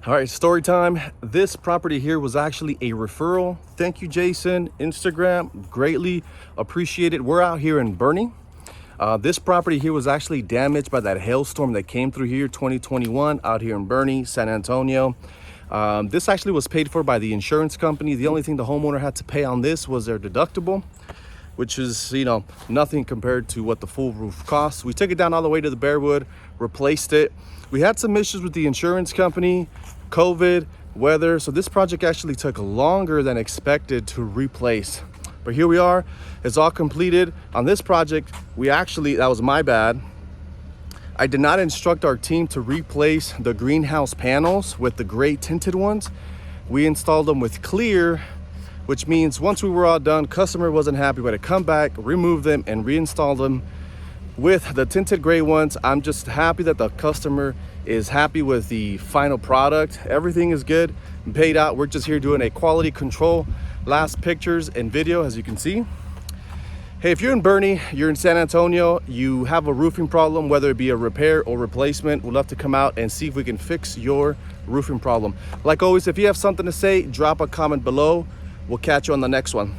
All right, story time. This property here was actually a referral. Thank you, Jason. Instagram, greatly appreciated. We're out here in Boerne. This property here was actually damaged by that hailstorm that came through here 2021 out here in Boerne, San Antonio. This actually was paid for by the insurance company. The only thing the homeowner had to pay on this was their deductible, which is, nothing compared to what the full roof costs. We took it down all the way to the bare wood, replaced it. We had some issues with the insurance company, COVID, weather, so this project actually took longer than expected to replace. But here we are, it's all completed. On this project, that was my bad. I did not instruct our team to replace the greenhouse panels with the gray tinted ones. We installed them with clear, which means once we were all done, customer wasn't happy, we had to come back, remove them, and reinstall them with the tinted gray ones. I'm just happy that the customer is happy with the final product. Everything is good, paid out. We're just here doing a quality control, last pictures and video, as you can see. Hey, if you're in Boerne, you're in San Antonio, you have a roofing problem, whether it be a repair or replacement, we'd love to come out and see if we can fix your roofing problem. Like always, if you have something to say, drop a comment below. We'll catch you on the next one.